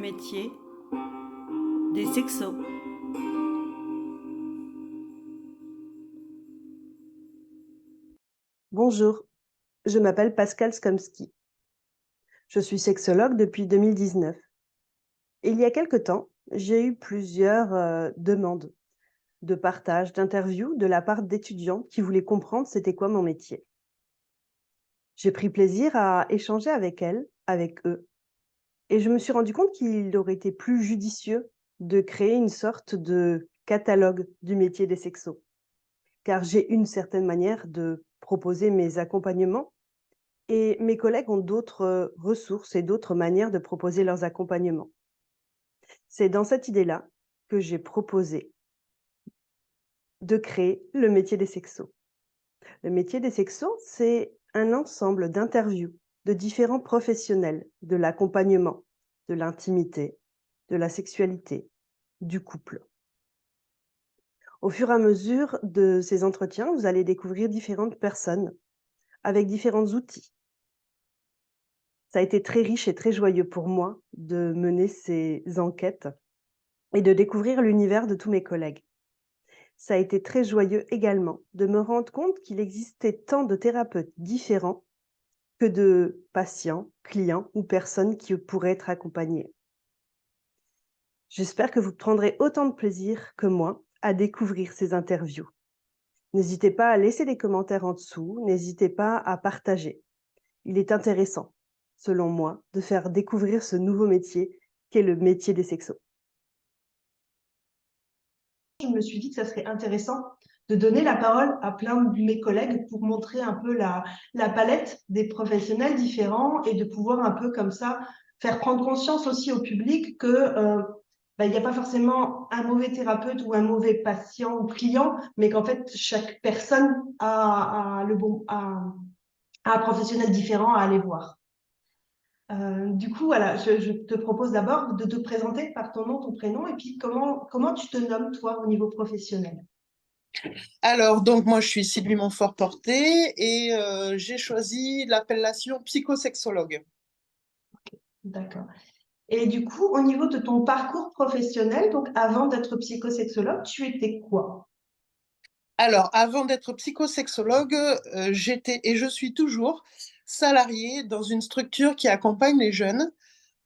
métier des sexos. Bonjour, je m'appelle Pascal Skomski. Je suis sexologue depuis 2019. Et il y a quelque temps, j'ai eu plusieurs demandes de partage, d'interviews de la part d'étudiants qui voulaient comprendre c'était quoi mon métier. J'ai pris plaisir à échanger avec elles, avec eux, et je me suis rendu compte qu'il aurait été plus judicieux de créer une sorte de catalogue du métier des sexos, car j'ai une certaine manière de proposer mes accompagnements. Et mes collègues ont d'autres, ressources et d'autres manières de proposer leurs accompagnements. C'est dans cette idée-là que j'ai proposé de créer le métier des sexos. Le métier des sexos, c'est un ensemble d'interviews de différents professionnels de l'accompagnement, de l'intimité, de la sexualité, du couple. Au fur et à mesure de ces entretiens, vous allez découvrir différentes personnes avec différents outils. Ça a été très riche et très joyeux pour moi de mener ces enquêtes et de découvrir l'univers de tous mes collègues. Ça a été très joyeux également de me rendre compte qu'il existait tant de thérapeutes différents que de patients, clients ou personnes qui pourraient être accompagnés. J'espère que vous prendrez autant de plaisir que moi à découvrir ces interviews. N'hésitez pas à laisser des commentaires en dessous, n'hésitez pas à partager. Il est intéressant, selon moi, de faire découvrir ce nouveau métier qu'est le métier des sexos. Je me suis dit que ça serait intéressant de donner la parole à plein de mes collègues pour montrer un peu la palette des professionnels différents et de pouvoir un peu comme ça faire prendre conscience aussi au public que il n'y a pas forcément un mauvais thérapeute ou un mauvais patient ou client, mais qu'en fait chaque personne a un professionnel différent à aller voir. Du coup, voilà, je te propose d'abord de te présenter par ton nom, ton prénom, et puis comment tu te nommes, toi, au niveau professionnel. Alors, donc moi, je suis Sylvie Montfort-Porté et j'ai choisi l'appellation psychosexologue. D'accord. Et du coup, au niveau de ton parcours professionnel, donc avant d'être psychosexologue, tu étais quoi? Alors, avant d'être psychosexologue, j'étais et je suis toujours salariée dans une structure qui accompagne les jeunes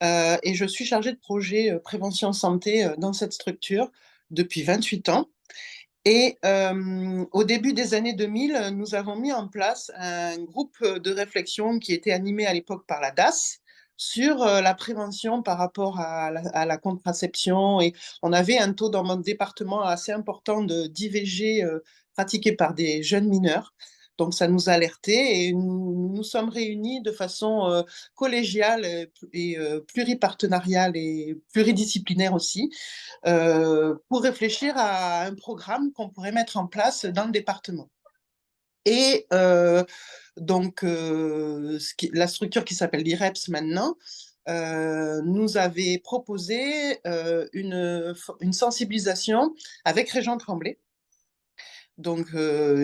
et je suis chargée de projet prévention santé dans cette structure depuis 28 ans. Et au début des années 2000, nous avons mis en place un groupe de réflexion qui était animé à l'époque par la DAS sur la prévention par rapport à la contraception. Et on avait un taux dans mon département assez important d'IVG pratiqué par des jeunes mineurs. Donc ça nous a alertés et nous nous sommes réunis de façon collégiale et pluripartenariale et pluridisciplinaire aussi pour réfléchir à un programme qu'on pourrait mettre en place dans le département. Et la structure qui s'appelle l'IREPS maintenant nous avait proposé une sensibilisation avec Régent Tremblay, donc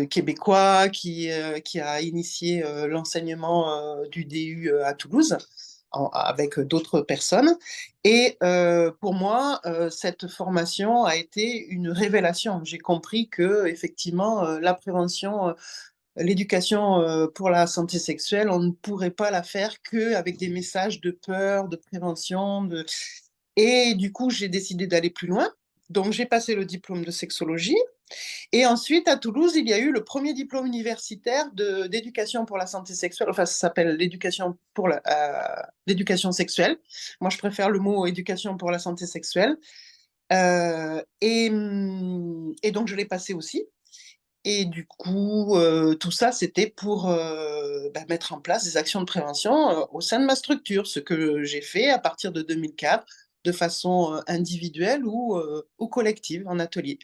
québécois qui a initié l'enseignement du DU à Toulouse avec d'autres personnes. Et pour moi, cette formation a été une révélation. J'ai compris que effectivement, la prévention, l'éducation pour la santé sexuelle, on ne pourrait pas la faire qu'avec des messages de peur, de prévention. Et du coup, j'ai décidé d'aller plus loin. Donc, j'ai passé le diplôme de sexologie. Et ensuite, à Toulouse, il y a eu le premier diplôme universitaire d'éducation pour la santé sexuelle. Enfin, ça s'appelle l'éducation pour l'éducation sexuelle. Moi, je préfère le mot éducation pour la santé sexuelle. Et donc, je l'ai passé aussi. Et du coup, tout ça, c'était pour mettre en place des actions de prévention au sein de ma structure, ce que j'ai fait à partir de 2004, de façon individuelle ou collective en atelier.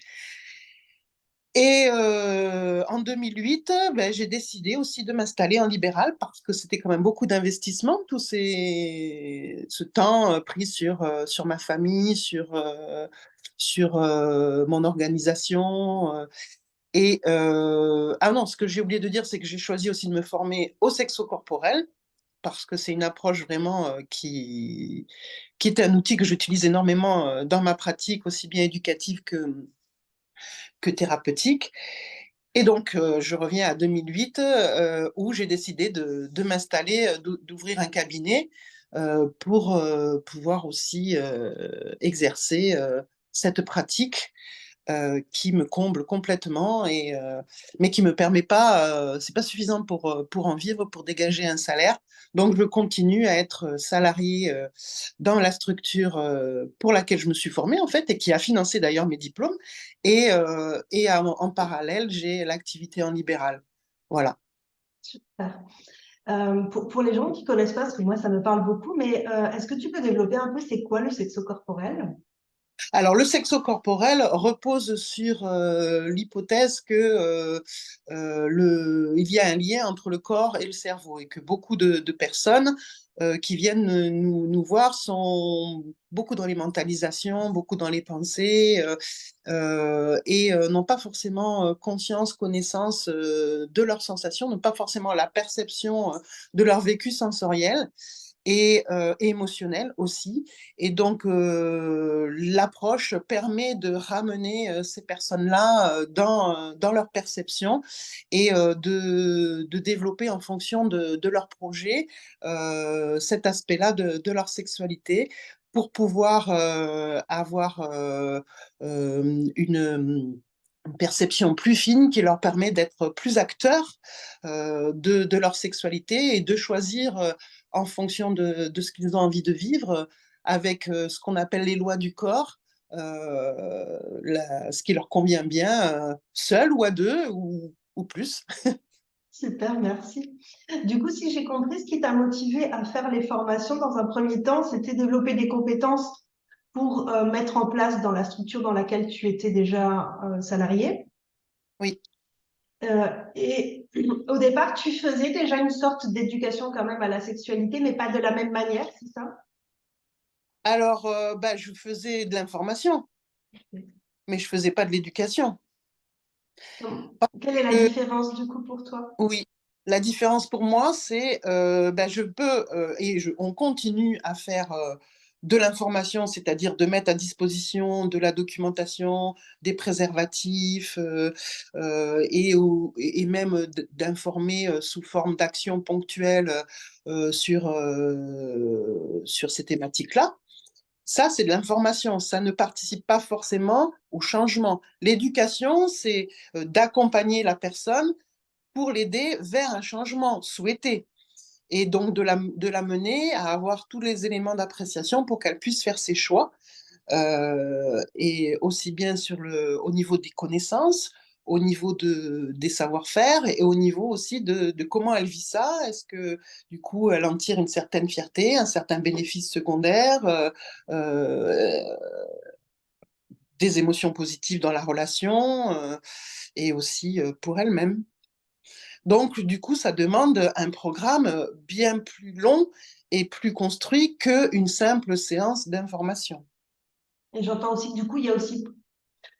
Et en 2008, j'ai décidé aussi de m'installer en libéral parce que c'était quand même beaucoup d'investissement, ce temps pris sur ma famille, sur mon organisation. Ah non, ce que j'ai oublié de dire, c'est que j'ai choisi aussi de me former au sexo corporel parce que c'est une approche vraiment qui est un outil que j'utilise énormément dans ma pratique, aussi bien éducative que thérapeutique. Et donc, je reviens à 2008, où j'ai décidé de m'installer, d'ouvrir un cabinet pour pouvoir aussi exercer cette pratique qui me comble complètement, mais qui me permet pas, c'est pas suffisant pour en vivre, pour dégager un salaire. Donc, je continue à être salariée dans la structure pour laquelle je me suis formée, en fait, et qui a financé d'ailleurs mes diplômes. En parallèle, j'ai l'activité en libéral. Voilà. Super. Pour les gens qui connaissent pas, parce que moi ça me parle beaucoup, mais est-ce que tu peux développer un peu c'est quoi le sexo-corporel? Alors, le sexo-corporel repose sur l'hypothèse que il y a un lien entre le corps et le cerveau et que beaucoup de personnes qui viennent nous voir sont beaucoup dans les mentalisations, beaucoup dans les pensées et n'ont pas forcément conscience, connaissance de leurs sensations, n'ont pas forcément la perception de leur vécu sensoriel et émotionnel aussi. Et donc, l'approche permet de ramener ces personnes-là dans leur perception et de développer en fonction de leur projet cet aspect-là de leur sexualité pour pouvoir avoir une perception plus fine qui leur permet d'être plus acteurs de leur sexualité et de choisir en fonction de ce qu'ils ont envie de vivre avec ce qu'on appelle les lois du corps, ce qui leur convient bien, seul ou à deux ou plus. Super, merci. Du coup, si j'ai compris, ce qui t'a motivé à faire les formations dans un premier temps, c'était développer des compétences pour mettre en place dans la structure dans laquelle tu étais déjà salarié. Oui. Et au départ, tu faisais déjà une sorte d'éducation quand même à la sexualité, mais pas de la même manière, c'est ça? Alors, bah, je faisais de l'information, mais je faisais pas de l'éducation. Quelle est la Euh, différence du coup pour toi? oui, la différence pour moi, c'est bah, je peux on continue à faire de l'information, c'est-à-dire de mettre à disposition de la documentation, des préservatifs et même d'informer sous forme d'actions ponctuelles sur ces thématiques-là. Ça, c'est de l'information, ça ne participe pas forcément au changement. L'éducation, c'est d'accompagner la personne pour l'aider vers un changement souhaité et donc de la mener à avoir tous les éléments d'appréciation pour qu'elle puisse faire ses choix, et aussi bien au niveau des connaissances, au niveau des savoir-faire et au niveau aussi de comment elle vit ça. Est-ce que du coup elle en tire une certaine fierté, un certain bénéfice secondaire, des émotions positives dans la relation et aussi pour elle-même. Donc, du coup, ça demande un programme bien plus long et plus construit qu'une simple séance d'information. Et j'entends aussi que du coup, il y a aussi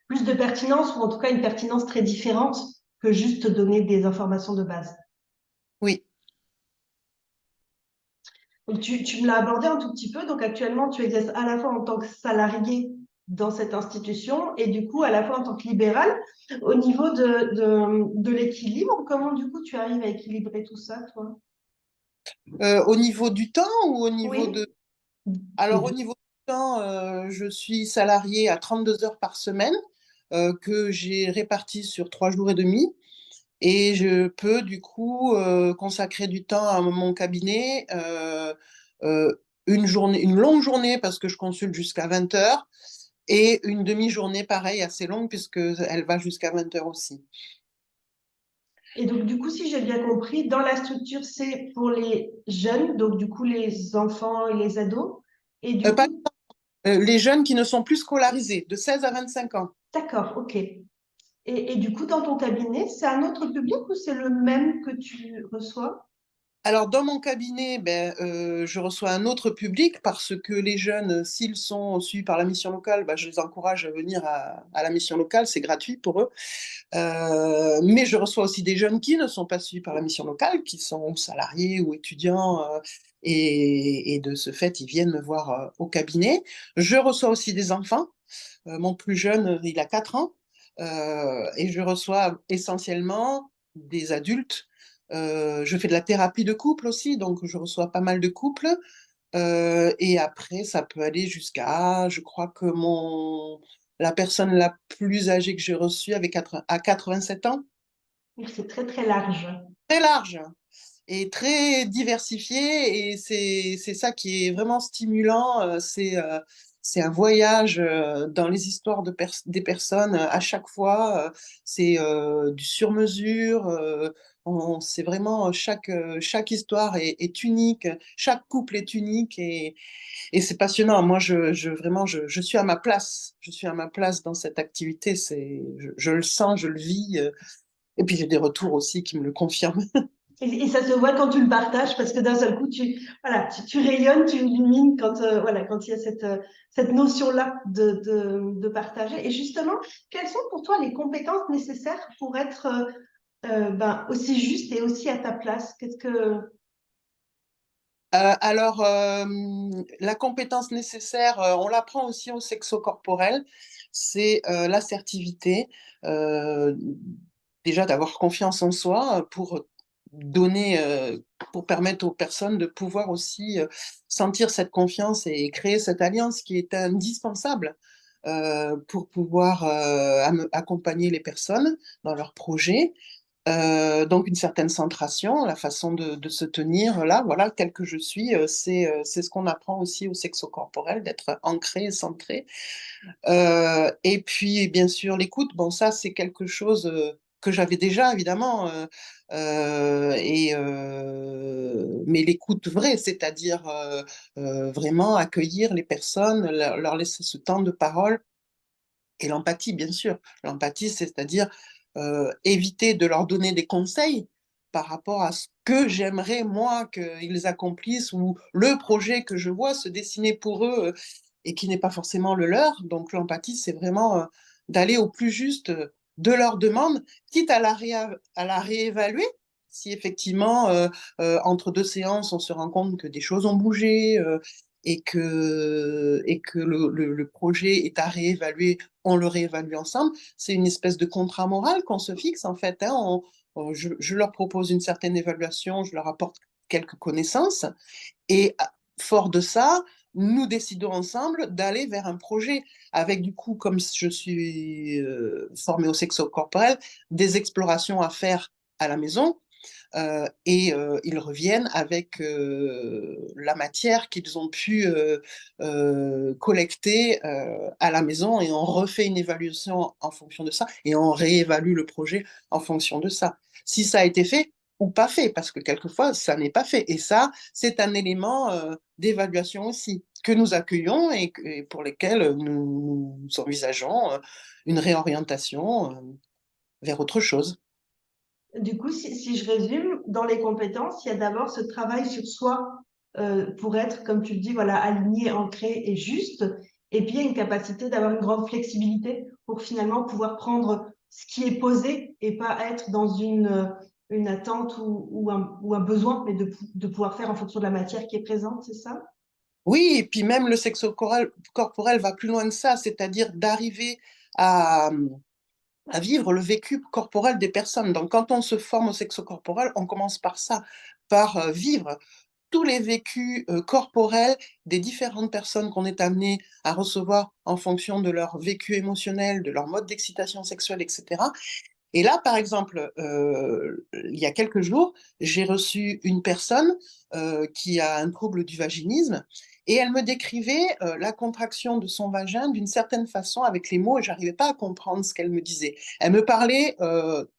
plus de pertinence, ou en tout cas une pertinence très différente que juste donner des informations de base. Oui. Donc, tu me l'as abordé un tout petit peu. Donc, actuellement, tu exerces à la fois en tant que salarié dans cette institution et du coup, à la fois en tant que libéral. Au niveau de l'équilibre, comment du coup tu arrives à équilibrer tout ça, toi? Au niveau du temps ou au niveau Oui, de... les Alors, au deux. niveau du temps, je suis salariée à 32 heures par semaine, que j'ai réparties sur 3 jours et demi. Et je peux, du coup, consacrer du temps à mon cabinet, une longue journée, parce que je consulte jusqu'à 20 heures, et une demi-journée, pareil, assez longue, puisqu'elle va jusqu'à 20 heures aussi. Et donc, du coup, si j'ai bien compris, dans la structure, c'est pour les jeunes, donc du coup, les enfants et les ados. Et du Pas coup, les jeunes qui ne sont plus scolarisés, de 16 à 25 ans. d'accord, ok. Et du coup, dans ton cabinet, c'est un autre public ou c'est le même que tu reçois? Alors, dans mon cabinet, ben, je reçois un autre public parce que les jeunes, s'ils sont suivis par la mission locale, ben, je les encourage à venir à la mission locale, c'est gratuit pour eux. Mais je reçois aussi des jeunes qui ne sont pas suivis par la mission locale, qui sont salariés ou étudiants Et de ce fait, ils viennent me voir au cabinet. Je reçois aussi des enfants. Mon plus jeune, il a 4 ans. Et je reçois essentiellement des adultes. Je fais de la thérapie de couple aussi, donc je reçois pas mal de couples. Et après, ça peut aller jusqu'à, je crois que la personne la plus âgée que j'ai reçue à 87 ans. Donc, c'est très, très large. Très large et très diversifié, et c'est ça qui est vraiment stimulant. C'est un voyage dans les histoires des personnes à chaque fois. C'est du sur-mesure. C'est vraiment chaque histoire est unique, chaque couple est unique, et c'est passionnant. Moi, vraiment, je suis à ma place. Je suis à ma place dans cette activité. Je le sens, je le vis. Et puis j'ai des retours aussi qui me le confirment. Et ça se voit quand tu le partages, parce que d'un seul coup, tu rayonnes, tu illumines quand il y a cette notion-là de partager. Et justement, quelles sont pour toi les compétences nécessaires pour être aussi juste et aussi à ta place? Alors, la compétence nécessaire, on l'apprend aussi au sexo-corporel, c'est l'assertivité. Euh, Déjà d'avoir confiance en soi donner, pour permettre aux personnes de pouvoir aussi sentir cette confiance et créer cette alliance qui est indispensable pour pouvoir accompagner les personnes dans leurs projets. Donc une certaine centration, la façon de se tenir là, voilà, tel que je suis, c'est ce qu'on apprend aussi au sexo-corporel, d'être ancré et centré. Et puis bien sûr l'écoute, bon ça c'est quelque chose que j'avais déjà évidemment, mais l'écoute vraie, c'est-à-dire vraiment accueillir les personnes, leur laisser ce temps de parole. Et l'empathie, bien sûr. L'empathie, c'est-à-dire éviter de leur donner des conseils par rapport à ce que j'aimerais, moi, qu'ils accomplissent, ou le projet que je vois se dessiner pour eux et qui n'est pas forcément le leur. Donc l'empathie, c'est vraiment d'aller au plus juste de leurs demandes, quitte à la réévaluer. Si effectivement, entre 2 séances, on se rend compte que des choses ont bougé et que le projet est à réévaluer, on le réévalue ensemble. C'est une espèce de contrat moral qu'on se fixe en fait. Hein. Je leur propose une certaine évaluation, je leur apporte quelques connaissances, et fort de ça, nous décidons ensemble d'aller vers un projet avec, du coup, comme je suis formée au sexo-corporel, des explorations à faire à la maison. Et ils reviennent avec la matière qu'ils ont pu collecter à la maison, et on refait une évaluation en fonction de ça, et on réévalue le projet en fonction de ça. Si ça a été fait ou pas fait, parce que quelquefois ça n'est pas fait. Et ça, c'est un élément d'évaluation aussi, que nous accueillons et pour lesquels nous envisageons une réorientation vers autre chose. Du coup, si je résume, dans les compétences, il y a d'abord ce travail sur soi pour être, comme tu le dis, voilà, aligné, ancré et juste. Et puis, il y a une capacité d'avoir une grande flexibilité pour finalement pouvoir prendre ce qui est posé et pas être dans une attente ou un besoin, mais de pouvoir faire en fonction de la matière qui est présente, c'est ça? Oui, et puis même le sexo-corporel va plus loin que ça, c'est-à-dire d'arriver à, à vivre le vécu corporel des personnes. Donc, quand on se forme au sexo-corporel, on commence par ça, par vivre tous les vécus corporels des différentes personnes qu'on est amené à recevoir en fonction de leur vécu émotionnel, de leur mode d'excitation sexuelle, etc. Et là, par exemple, il y a quelques jours, j'ai reçu une personne qui a un trouble du vaginisme, et elle me décrivait la contraction de son vagin d'une certaine façon avec les mots, et j'arrivais pas à comprendre ce qu'elle me disait. Elle me parlait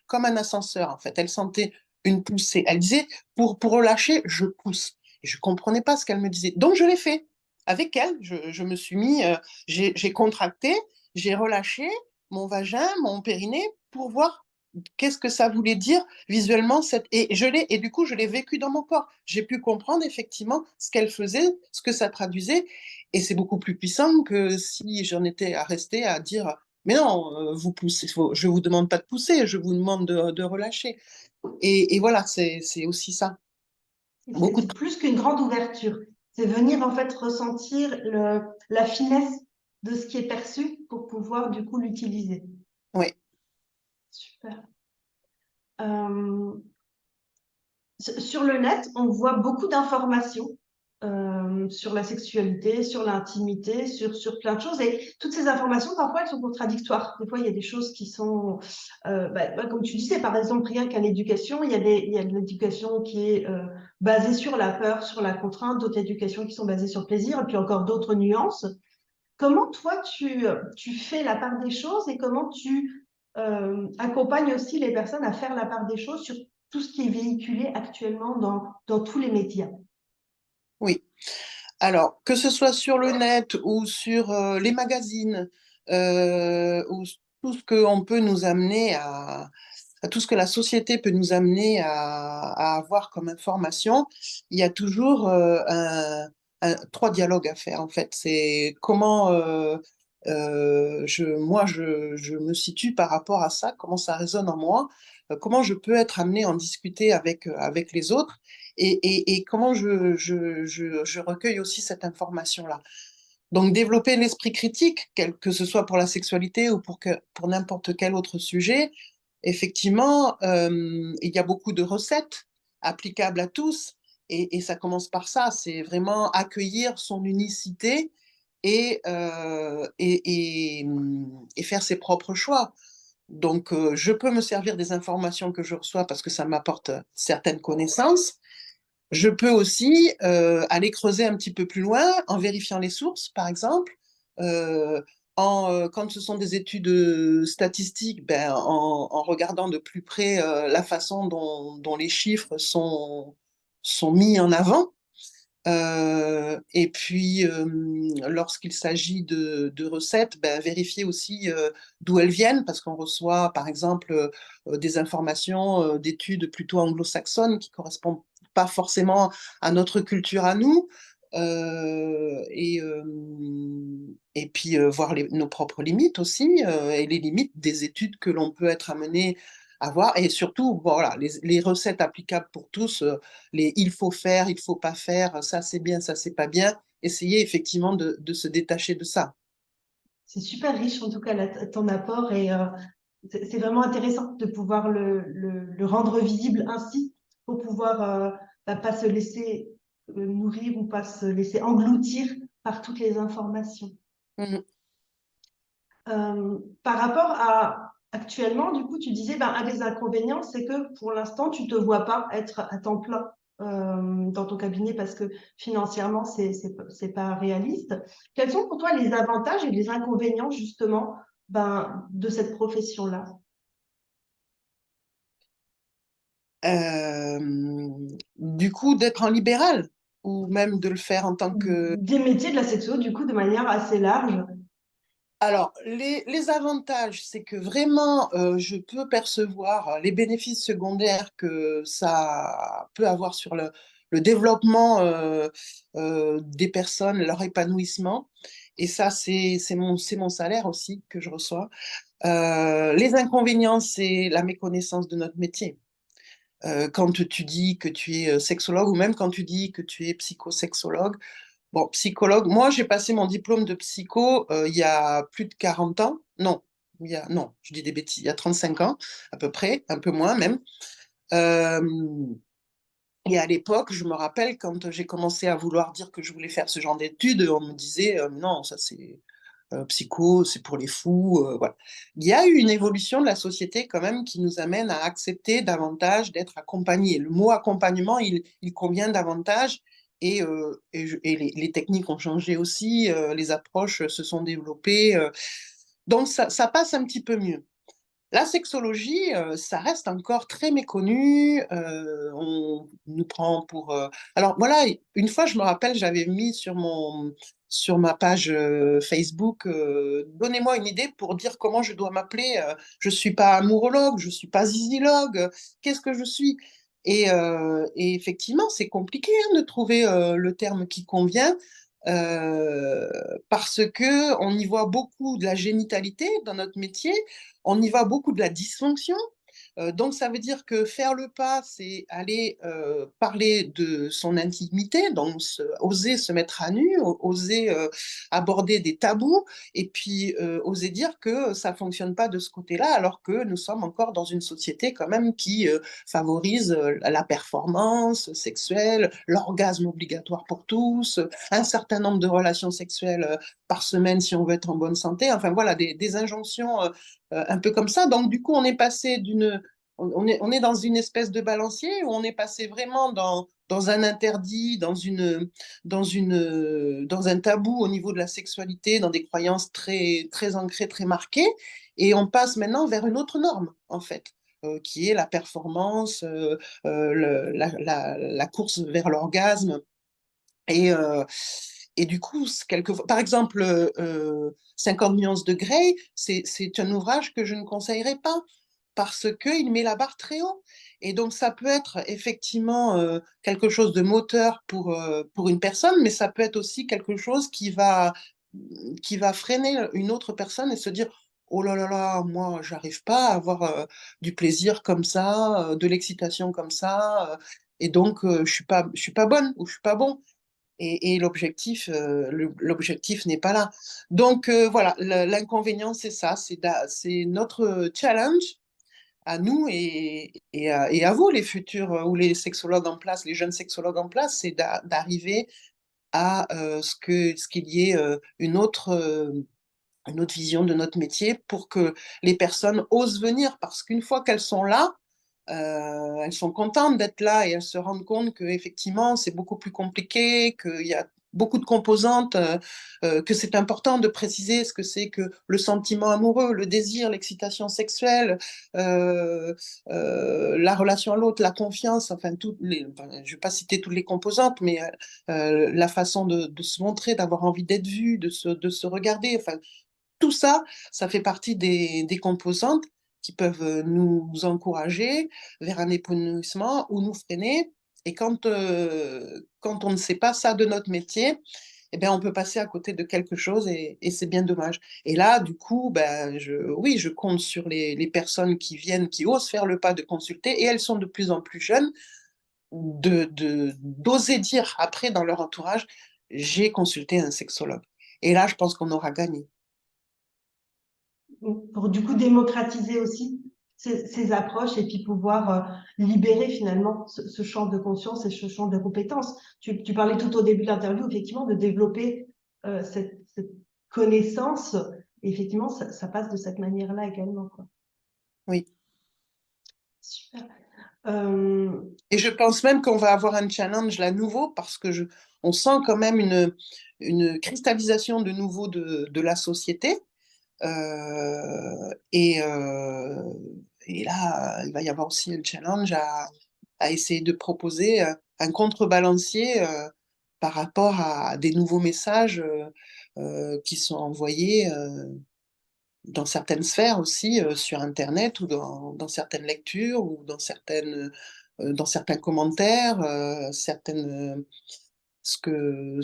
comme un ascenseur, en fait. Elle sentait une poussée. Elle disait, pour relâcher, je pousse. Et je comprenais pas ce qu'elle me disait. Donc, je l'ai fait. Avec elle, je me suis mis, j'ai contracté, j'ai relâché mon vagin, mon périnée, pour voir qu'est-ce que ça voulait dire visuellement et du coup je l'ai vécu dans mon corps. J'ai pu comprendre effectivement ce qu'elle faisait, ce que ça traduisait, et c'est beaucoup plus puissant que si j'en étais à rester à dire mais non, vous poussez, je vous demande pas de pousser, je vous demande de relâcher. Et voilà, c'est aussi ça. Beaucoup de... C'est plus qu'une grande ouverture. C'est venir en fait ressentir la finesse de ce qui est perçu pour pouvoir du coup l'utiliser. Oui. Super. Sur le net, on voit beaucoup d'informations sur la sexualité, sur l'intimité, sur plein de choses. Et toutes ces informations, parfois, elles sont contradictoires. Des fois, il y a des choses qui sont, comme tu disais, par exemple, rien qu'à l'éducation, il y a de l'éducation qui est basée sur la peur, sur la contrainte, d'autres éducations qui sont basées sur le plaisir, et puis encore d'autres nuances. Comment toi, tu fais la part des choses et comment tu accompagnes aussi les personnes à faire la part des choses sur tout ce qui est véhiculé actuellement dans tous les médias? Oui. Alors, que ce soit sur le net ou sur les magazines, ou tout ce qu'on peut nous amener à tout ce que la société peut nous amener à avoir comme information, il y a toujours trois dialogues à faire, en fait. C'est comment je me situe par rapport à ça, comment ça résonne en moi, comment je peux être amenée à en discuter avec les autres et comment je recueille aussi cette information-là. Donc, développer l'esprit critique, que ce soit pour la sexualité ou pour n'importe quel autre sujet, effectivement, il y a beaucoup de recettes applicables à tous et ça commence par ça, c'est vraiment accueillir son unicité et, et faire ses propres choix. Donc, je peux me servir des informations que je reçois parce que ça m'apporte certaines connaissances. Je peux aussi aller creuser un petit peu plus loin en vérifiant les sources, par exemple, euh, quand ce sont des études statistiques, ben, en regardant de plus près la façon dont les chiffres sont mis en avant. Et puis, lorsqu'il s'agit de recettes, ben, vérifier aussi d'où elles viennent, parce qu'on reçoit, par exemple, des informations d'études plutôt anglo-saxonnes qui correspondent pas forcément à notre culture à nous. Et puis voir nos propres limites aussi, et les limites des études que l'on peut être amené à voir. Et surtout, voilà, les recettes applicables pour tous, les il faut faire, il faut pas faire, ça c'est bien, ça c'est pas bien. Essayer effectivement de se détacher de ça. C'est super riche en tout cas ton apport et c'est vraiment intéressant de pouvoir le rendre visible ainsi pour pouvoir pas se laisser nourrir ou pas se laisser engloutir par toutes les informations. Mhm. Par rapport à actuellement, du coup, tu disais, ben, un des inconvénients, c'est que pour l'instant, tu te vois pas être à temps plein dans ton cabinet parce que financièrement, c'est pas réaliste. Quels sont pour toi les avantages et les inconvénients, justement, ben, de cette profession-là? Du coup, d'être en libéral ou même de le faire en tant que... Des métiers de la sexo, du coup, de manière assez large. Alors, les avantages, c'est que vraiment, je peux percevoir les bénéfices secondaires que ça peut avoir sur le développement des personnes, leur épanouissement. Et ça, c'est mon salaire aussi que je reçois. Les inconvénients, c'est la méconnaissance de notre métier. Quand tu dis que tu es sexologue ou même quand tu dis que tu es psychosexologue, bon, psychologue, moi j'ai passé mon diplôme de psycho il y a plus de 40 ans. Non, non, je dis des bêtises, il y a 35 ans à peu près, un peu moins même. Euh, et à l'époque, je me rappelle quand j'ai commencé à vouloir dire que je voulais faire ce genre d'études, on me disait non, ça c'est psycho, c'est pour les fous. Voilà. Il y a eu une évolution de la société quand même qui nous amène à accepter davantage d'être accompagné. Le mot accompagnement, il convient davantage et les techniques ont changé aussi, les approches se sont développées. Donc ça passe un petit peu mieux. La sexologie, ça reste encore très méconnu. On nous prend pour. Alors voilà, une fois, je me rappelle, j'avais mis sur ma page Facebook, donnez-moi une idée pour dire comment je dois m'appeler. Je suis pas amourologue, je suis pas zizilogue. Qu'est-ce que je suis? Et effectivement, c'est compliqué hein, de trouver le terme qui convient. Parce que on y voit beaucoup de la génitalité dans notre métier, on y voit beaucoup de la dysfonction. Donc, ça veut dire que faire le pas, c'est aller parler de son intimité, donc oser se mettre à nu, oser aborder des tabous, et puis oser dire que ça ne fonctionne pas de ce côté-là, alors que nous sommes encore dans une société quand même qui favorise la performance sexuelle, l'orgasme obligatoire pour tous, un certain nombre de relations sexuelles par semaine si on veut être en bonne santé. Enfin voilà, des injonctions un peu comme ça. Donc du coup, on est passé on est dans une espèce de balancier où on est passé vraiment dans un interdit, dans un tabou au niveau de la sexualité, dans des croyances très, très ancrées, très marquées. Et on passe maintenant vers une autre norme, en fait. Qui est la performance, la course vers l'orgasme. Et, euh, et du coup, quelquefois, par exemple, 50 nuances de Grey, c'est un ouvrage que je ne conseillerais pas parce qu'il met la barre très haut. Et donc, ça peut être effectivement quelque chose de moteur pour une personne, mais ça peut être aussi quelque chose qui va freiner une autre personne et se dire, oh là là là, moi, j'arrive pas à avoir du plaisir comme ça, de l'excitation comme ça, et donc je suis pas bonne ou je suis pas bon. Et l'objectif n'est pas là. Donc voilà, l'inconvénient, c'est ça, c'est notre challenge à nous et à vous, les futurs ou les sexologues en place, les jeunes sexologues en place, c'est d'arriver à ce qu'il y ait une autre vision de notre métier pour que les personnes osent venir, parce qu'une fois qu'elles sont là, elles sont contentes d'être là et elles se rendent compte qu'effectivement, c'est beaucoup plus compliqué, qu'il y a beaucoup de composantes, que c'est important de préciser ce que c'est que le sentiment amoureux, le désir, l'excitation sexuelle, la relation à l'autre, la confiance, enfin, enfin, je ne vais pas citer toutes les composantes, mais la façon de se montrer, d'avoir envie d'être vu, de se regarder, enfin, tout ça, ça fait partie des composantes qui peuvent nous encourager vers un épanouissement ou nous freiner. Et quand on ne sait pas ça de notre métier, eh bien, on peut passer à côté de quelque chose et c'est bien dommage. Et là, du coup, ben, oui, je compte sur les personnes qui viennent, qui osent faire le pas de consulter, et elles sont de plus en plus jeunes, d'oser dire après dans leur entourage, j'ai consulté un sexologue. Et là, je pense qu'on aura gagné. Pour du coup démocratiser aussi ces approches et puis pouvoir libérer finalement ce champ de conscience et ce champ de compétences. Tu parlais tout au début de l'interview, effectivement, de développer cette connaissance. Et effectivement, ça passe de cette manière-là également, quoi. Oui. Super. Et je pense même qu'on va avoir un challenge là nouveau parce que on sent quand même une cristallisation de nouveau de la société. Et, et là, il va y avoir aussi un challenge à essayer de proposer un contrebalancier par rapport à des nouveaux messages qui sont envoyés dans certaines sphères aussi, sur Internet ou dans certaines lectures ou dans certains commentaires, ce que,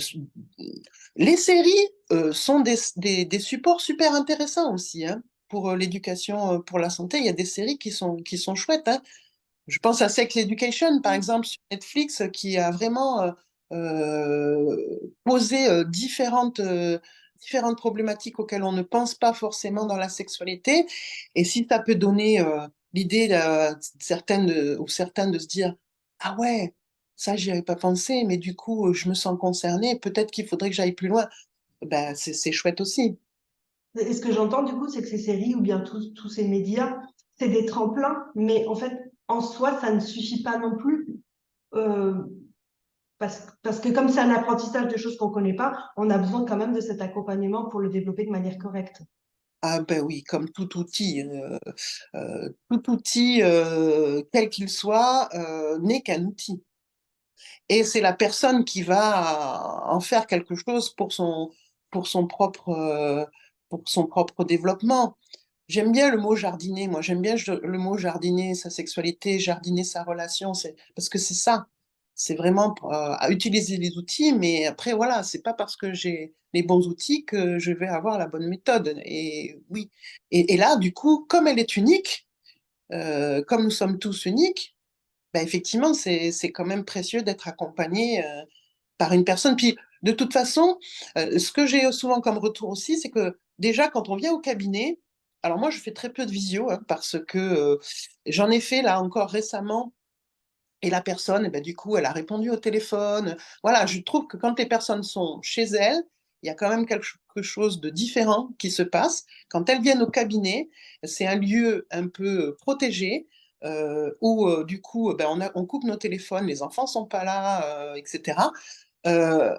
les séries sont des supports super intéressants aussi, hein, pour l'éducation, pour la santé. Il y a des séries qui sont chouettes, hein. Je pense à Sex Education, par exemple, sur Netflix, qui a vraiment posé différentes problématiques auxquelles on ne pense pas forcément dans la sexualité. Et si ça peut donner l'idée ou certains de se dire, ah ouais, ça, j'y avais pas pensé, mais du coup, je me sens concernée, peut-être qu'il faudrait que j'aille plus loin. Ben, c'est chouette aussi. Et ce que j'entends du coup, c'est que ces séries ou bien tous ces médias, c'est des tremplins, mais en fait, en soi, ça ne suffit pas non plus. Euh, parce que comme c'est un apprentissage de choses qu'on ne connaît pas, on a besoin quand même de cet accompagnement pour le développer de manière correcte. Ah ben oui, comme tout outil, quel qu'il soit, n'est qu'un outil. Et c'est la personne qui va en faire quelque chose pour pour son propre développement. J'aime bien le mot jardiner, moi, j'aime bien le mot jardiner sa sexualité, jardiner sa relation, parce que c'est ça. C'est vraiment à utiliser les outils, mais après, voilà, c'est pas parce que j'ai les bons outils que je vais avoir la bonne méthode. Et oui. Et là, du coup, comme elle est unique, comme nous sommes tous uniques, ben effectivement, c'est quand même précieux d'être accompagné par une personne. Puis, de toute façon, ce que j'ai souvent comme retour aussi, c'est que déjà, quand on vient au cabinet, alors moi, je fais très peu de visio, hein, parce que j'en ai fait là encore récemment, et la personne, eh ben, du coup, elle a répondu au téléphone. Voilà, je trouve que quand les personnes sont chez elles, il y a quand même quelque chose de différent qui se passe. Quand elles viennent au cabinet, c'est un lieu un peu protégé, où du coup, ben, on coupe nos téléphones, les enfants sont pas là, etc. Euh,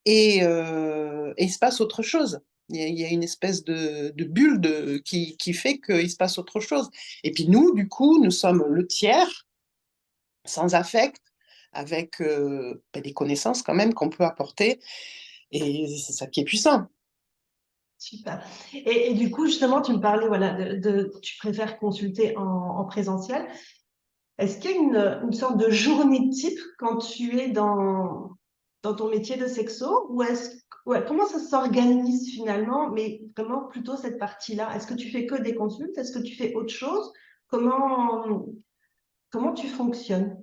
et il se passe autre chose. Il y a une espèce de bulle qui fait qu'il se passe autre chose. Et puis nous, du coup, nous sommes le tiers, sans affect, avec ben, des connaissances quand même qu'on peut apporter. Et c'est ça qui est puissant. Super. Et du coup, justement, tu me parlais, voilà, tu préfères consulter en présentiel. Est-ce qu'il y a une sorte de journée type quand tu es dans ton métier de sexo ou ouais, comment ça s'organise finalement, mais vraiment plutôt cette partie-là? Est-ce que tu fais que des consultes? Est-ce que tu fais autre chose? Comment tu fonctionnes?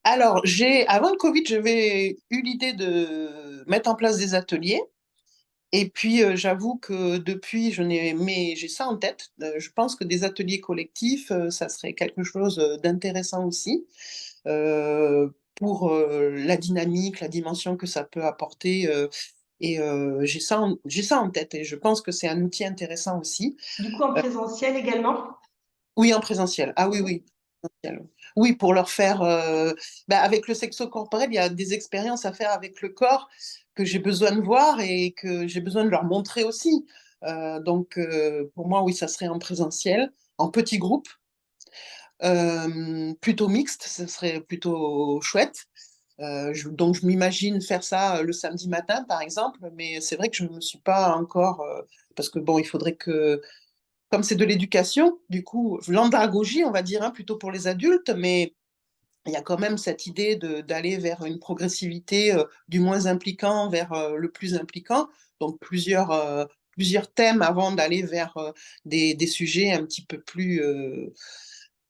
Alors, avant le Covid, j'avais eu l'idée de mettre en place des ateliers. Et puis, j'avoue que depuis, mais j'ai ça en tête. Je pense que des ateliers collectifs, ça serait quelque chose d'intéressant aussi, pour la dynamique, la dimension que ça peut apporter. Et j'ai ça en tête. Et je pense que c'est un outil intéressant aussi. Du coup, en présentiel également? Oui, en présentiel. Ah oui, oui. Présentiel. Oui, pour leur faire. Bah, avec le sexo corporel, il y a des expériences à faire avec le corps que j'ai besoin de voir et que j'ai besoin de leur montrer aussi. Donc, pour moi, oui, ça serait en présentiel, en petit groupe, plutôt mixte, ce serait plutôt chouette. Donc, je m'imagine faire ça le samedi matin, par exemple, mais c'est vrai que je ne me suis pas encore. Parce que, bon, il faudrait que comme c'est de l'éducation, du coup, l'andragogie, on va dire, hein, plutôt pour les adultes, mais il y a quand même cette idée d'aller vers une progressivité du moins impliquant vers le plus impliquant, donc plusieurs thèmes avant d'aller vers des sujets un petit peu plus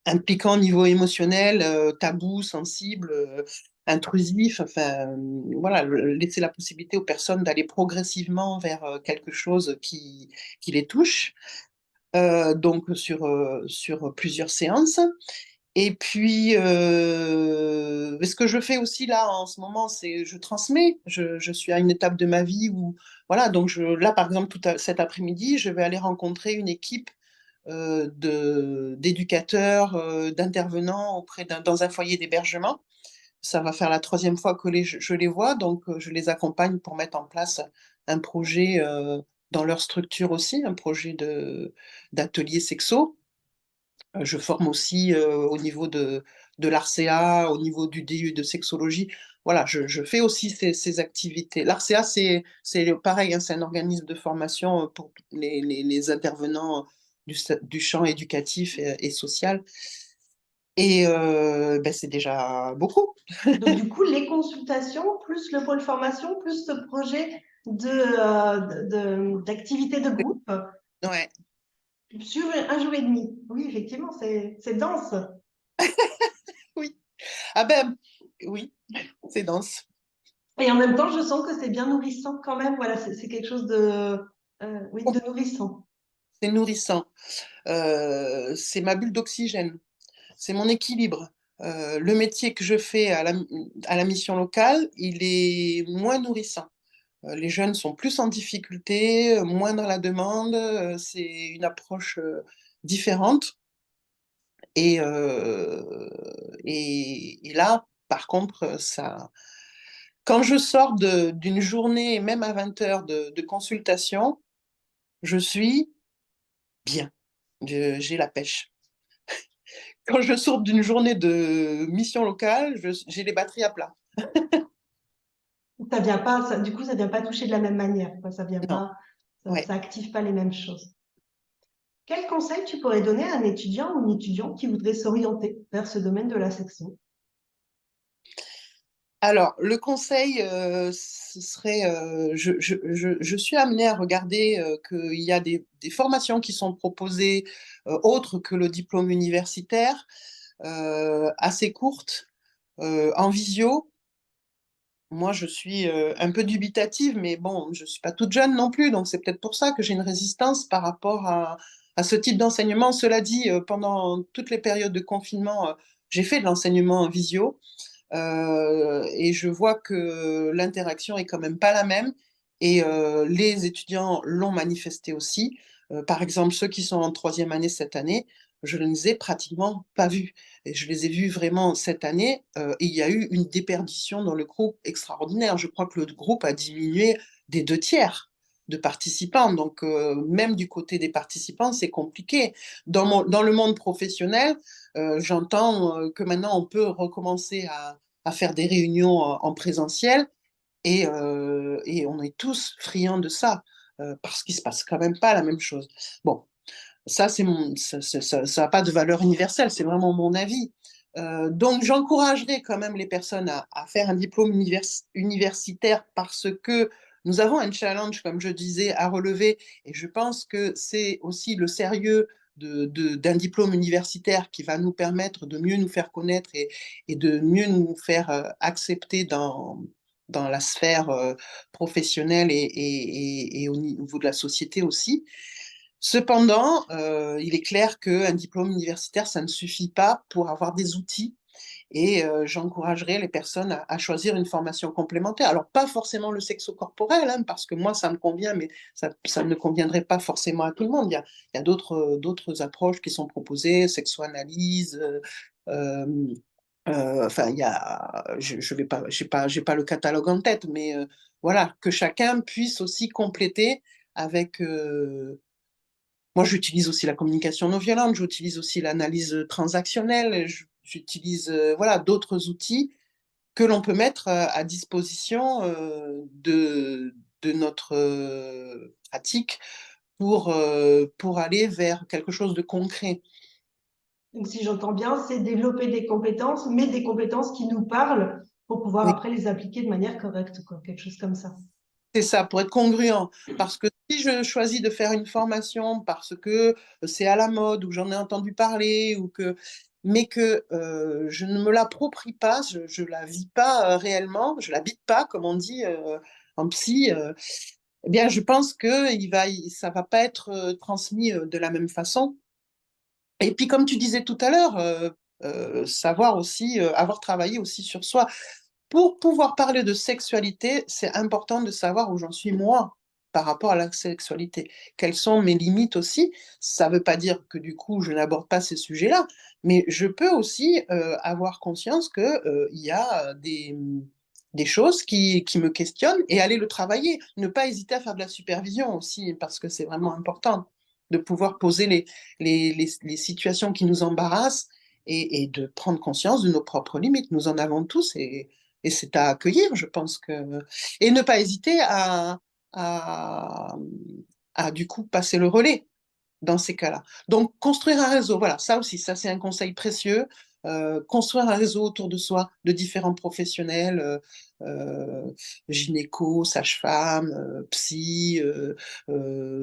impliquants au niveau émotionnel, tabous, sensibles, intrusifs, enfin voilà, laisser la possibilité aux personnes d'aller progressivement vers quelque chose qui les touche, donc sur plusieurs séances. Et puis, ce que je fais aussi là en ce moment, c'est je transmets. Je suis à une étape de ma vie où, voilà, donc là par exemple, cet après-midi, je vais aller rencontrer une équipe d'éducateurs, d'intervenants dans un foyer d'hébergement. Ça va faire la troisième fois que je les vois, donc je les accompagne pour mettre en place un projet dans leur structure aussi, un projet d'atelier sexo. Je forme aussi au niveau de l'ARCEA, au niveau du DU de sexologie. Voilà, je fais aussi ces activités. L'ARCEA, c'est pareil, hein, c'est un organisme de formation pour les intervenants du champ éducatif et social. Et ben, c'est déjà beaucoup. Donc, du coup, les consultations, plus le pôle formation, plus ce projet d'activité de groupe Ouais, sur un jour et demi. Oui, effectivement, c'est dense. oui. Ah ben, oui, c'est dense. Et en même temps, je sens que c'est bien nourrissant quand même. Voilà, c'est quelque chose oui, de nourrissant. C'est nourrissant. C'est ma bulle d'oxygène. C'est mon équilibre. Le métier que je fais à la mission locale, il est moins nourrissant. Les jeunes sont plus en difficulté, moins dans la demande, c'est une approche différente. Et, et là, par contre, quand je sors d'une journée, même à 20 heures de consultation, je suis bien. J'ai la pêche. Quand je sors d'une journée de mission locale, j'ai les batteries à plat. Ça vient pas, du coup, ça vient pas toucher de la même manière, quoi. Ça vient Non, pas, ouais. ça active pas les mêmes choses. Quel conseil tu pourrais donner à un étudiant ou une étudiante qui voudrait s'orienter vers ce domaine de la section? Alors, le conseil, ce serait, je suis amenée à regarder qu'il y a des formations qui sont proposées autres que le diplôme universitaire, assez courtes, en visio. Moi, je suis un peu dubitative, mais bon, je ne suis pas toute jeune non plus, donc c'est peut-être pour ça que j'ai une résistance par rapport à ce type d'enseignement. Cela dit, pendant toutes les périodes de confinement, j'ai fait de l'enseignement en visio. Et je vois que l'interaction est quand même pas la même. Et les étudiants l'ont manifesté aussi. Par exemple, ceux qui sont en troisième année cette année, je ne les ai pratiquement pas vus. Et je les ai vus vraiment cette année. Et il y a eu une déperdition dans le groupe extraordinaire. Je crois que le groupe a diminué des 2 tiers de participants. Donc, même du côté des participants, c'est compliqué. Dans le monde professionnel, j'entends que maintenant, on peut recommencer à faire des réunions en présentiel et on est tous friands de ça parce qu'il ne se passe quand même pas la même chose. Bon, ça, ça n'a pas de valeur universelle, c'est vraiment mon avis. Donc, j'encouragerais quand même les personnes à faire un diplôme universitaire parce que nous avons un challenge, comme je disais, à relever. Et je pense que c'est aussi le sérieux d'un diplôme universitaire qui va nous permettre de mieux nous faire connaître et de mieux nous faire accepter dans la sphère professionnelle et au niveau de la société aussi. Cependant, il est clair qu'un diplôme universitaire, ça ne suffit pas pour avoir des outils et j'encouragerais les personnes à choisir une formation complémentaire. Alors, pas forcément le sexo-corporel, hein, parce que moi, ça me convient, mais ça ne conviendrait pas forcément à tout le monde. Il y a d'autres approches qui sont proposées, sexo-analyse, euh, enfin, je vais pas, j'ai pas le catalogue en tête, mais voilà, que chacun puisse aussi compléter avec moi, j'utilise aussi la communication non violente, j'utilise aussi l'analyse transactionnelle, j'utilise voilà, d'autres outils que l'on peut mettre à disposition de notre pratique pour aller vers quelque chose de concret. Donc, si j'entends bien, c'est développer des compétences, mais des compétences qui nous parlent pour pouvoir Oui, après les appliquer de manière correcte, quoi, quelque chose comme ça. c'est ça, pour être congruent. Parce que si je choisis de faire une formation parce que c'est à la mode ou j'en ai entendu parler, mais que je ne me l'approprie pas, je ne la vis pas réellement, je ne l'habite pas, comme on dit en psy, eh bien, je pense que ça ne va pas être transmis de la même façon. Et puis, comme tu disais tout à l'heure, savoir aussi, avoir travaillé aussi sur soi. Pour pouvoir parler de sexualité, c'est important de savoir où j'en suis moi par rapport à la sexualité. Quelles sont mes limites aussi? Ça ne veut pas dire que du coup, je n'aborde pas ces sujets-là, mais je peux aussi avoir conscience qu'il y a des choses qui me questionnent et aller le travailler. Ne pas hésiter à faire de la supervision aussi, parce que c'est vraiment important de pouvoir poser les situations qui nous embarrassent et de prendre conscience de nos propres limites. Nous en avons tous et c'est à accueillir, je pense que. Et ne pas hésiter à, à du coup passer le relais dans ces cas-là. Donc, construire un réseau, voilà, ça aussi, ça c'est un conseil précieux. Construire un réseau autour de soi de différents professionnels, gynéco, sage-femme, psy,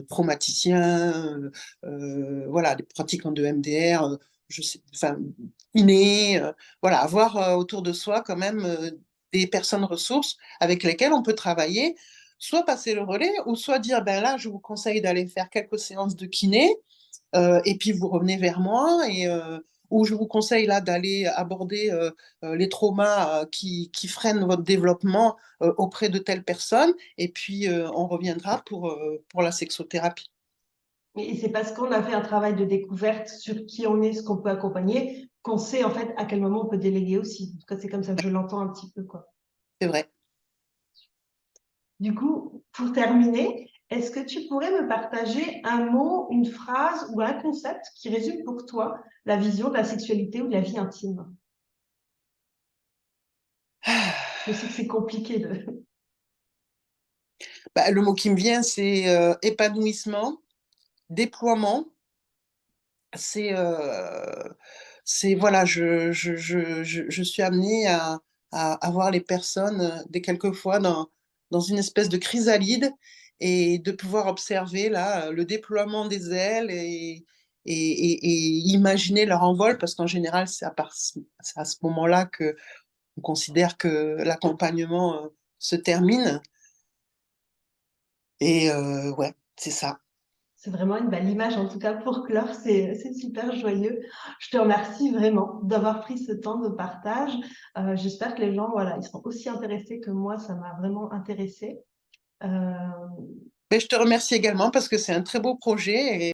traumaticien, voilà, des pratiquants de MDR, je sais, enfin, kiné, voilà, avoir autour de soi quand même des personnes ressources avec lesquelles on peut travailler, soit passer le relais, ou soit dire, ben là, je vous conseille d'aller faire quelques séances de kiné, et puis vous revenez vers moi, ou je vous conseille là d'aller aborder les traumas qui freinent votre développement auprès de telle personne, et puis on reviendra pour la sexothérapie. Et c'est parce qu'on a fait un travail de découverte sur qui on est, ce qu'on peut accompagner, qu'on sait en fait à quel moment on peut déléguer aussi. En tout cas, c'est comme ça que je l'entends un petit peu, quoi. C'est vrai. Du coup, pour terminer, est-ce que tu pourrais me partager un mot, une phrase ou un concept qui résume pour toi la vision de la sexualité ou de la vie intime? Je sais que c'est compliqué de... Bah, le mot qui me vient, c'est épanouissement, déploiement. C'est voilà, je suis amenée à voir les personnes dès quelquefois dans une espèce de chrysalide et de pouvoir observer là le déploiement des ailes et imaginer leur envol, parce qu'en général, c'est à ce moment-là que on considère que l'accompagnement se termine. Et ouais, c'est ça. C'est vraiment une belle image, en tout cas pour clore, c'est super joyeux. Je te remercie vraiment d'avoir pris ce temps de partage. J'espère que les gens, voilà, ils seront aussi intéressés que moi, ça m'a vraiment intéressée. Mais je te remercie également parce que c'est un très beau projet.